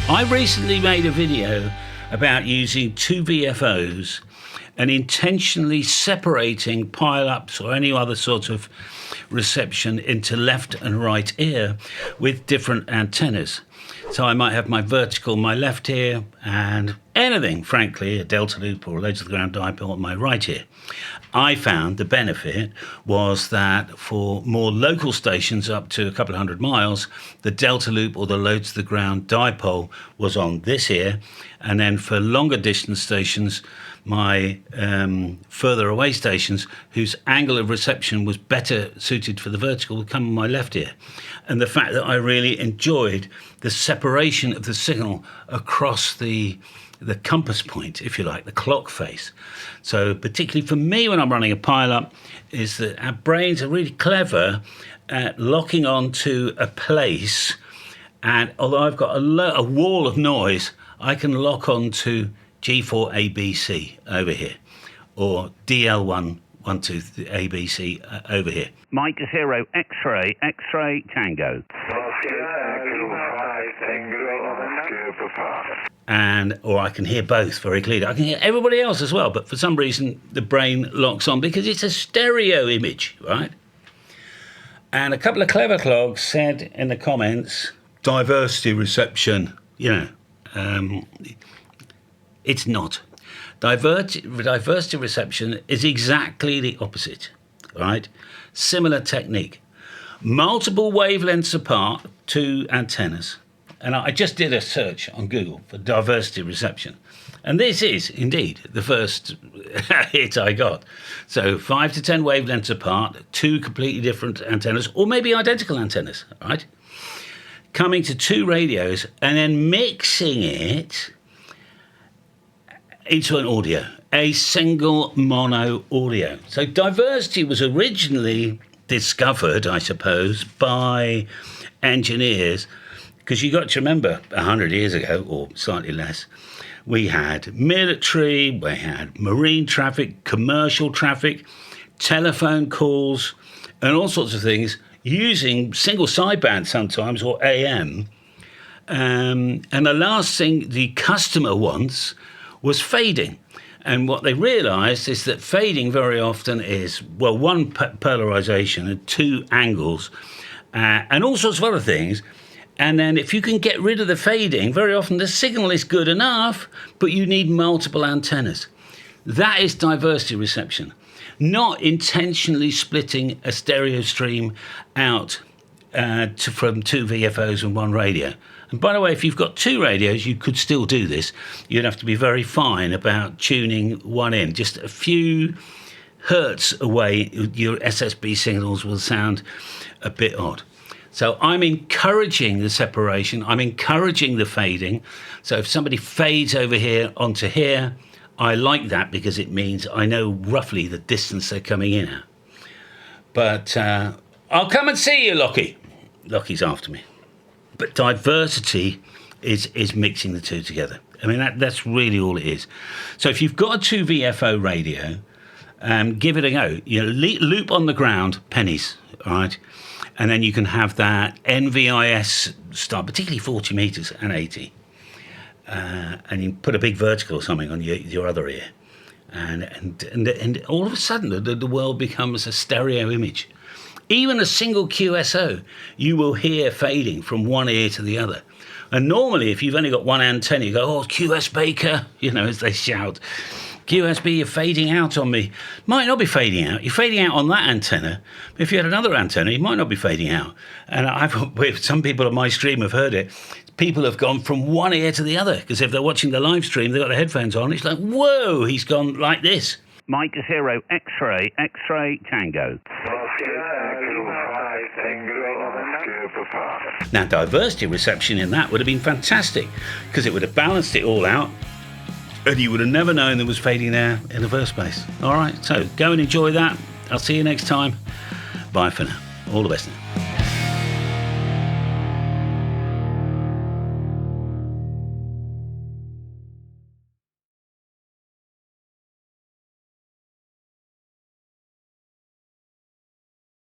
I recently made a video about using two VFOs and intentionally separating pile-ups or any other sort of reception into left and right ear with different antennas. So I might have my vertical, my left ear, and anything, frankly, a delta loop or a low-to-the-ground dipole on my right ear. I found the benefit was that for more local stations up to a couple of 100 miles, the delta loop or the low-to-the-ground dipole was on this ear, and then for longer distance stations, my further away stations whose angle of reception was better suited for the vertical would come on my left ear. And the fact that I really enjoyed the separation of the signal across the compass point, if you like, the clock face. So particularly for me when I'm running a pile-up, is that our brains are really clever at locking onto a place, and although I've got a wall of noise, I can lock onto G4ABC over here, or DL1 ABC over here. Mike 0 X-ray Tango. And or I can hear both very clearly. I can hear everybody else as well, but for some reason the brain locks on because it's a stereo image, right? And a couple of clever clogs said in the comments, diversity reception, it's not. Diversity reception is exactly the opposite, right? Similar technique. Multiple wavelengths apart, two antennas. And I just did a search on Google for diversity reception. And this is indeed the first hit I got. So 5 to 10 wavelengths apart, two completely different antennas, or maybe identical antennas, right? Coming to two radios and then mixing it into an audio, a single mono audio. So diversity was originally discovered, I suppose, by engineers, because you got to remember 100 years ago, or slightly less, we had military, we had marine traffic, commercial traffic, telephone calls, and all sorts of things using single sideband sometimes, or AM. And the last thing the customer wants was fading. And what they realised is that fading very often is, well, one polarisation and two angles, and all sorts of other things. And then if you can get rid of the fading, very often the signal is good enough, but you need multiple antennas. That is diversity reception, not intentionally splitting a stereo stream out from two VFOs and one radio. And by the way, if you've got two radios, you could still do this. You'd have to be very fine about tuning one in. Just a few hertz away, your SSB signals will sound a bit odd. So I'm encouraging the separation. I'm encouraging the fading. So if somebody fades over here onto here, I like that because it means I know roughly the distance they're coming in at. But I'll come and see you, Lockie. Lockie's after me. But diversity is mixing the two together. I mean, that's really all it is. So if you've got a two VFO radio, give it a go. Loop on the ground, pennies, all right? And then you can have that NVIS start, particularly 40 meters and 80. And you put a big vertical or something on your other ear. And all of a sudden, the world becomes a stereo image. Even a single QSO, you will hear fading from one ear to the other. And normally, if you've only got one antenna, you go, oh, QS Baker, as they shout. QSB, you're fading out on me. Might not be fading out. You're fading out on that antenna. But if you had another antenna, you might not be fading out. And some people on my stream have heard it. People have gone from one ear to the other, because if they're watching the live stream, they've got their headphones on. It's like, whoa, he's gone like this. Mike 0 X-ray Tango. Now, diversity reception in that would have been fantastic, because it would have balanced it all out, and you would have never known there was fading there in the first place. All right, so go and enjoy that. I'll see you next time. Bye for now. All the best now.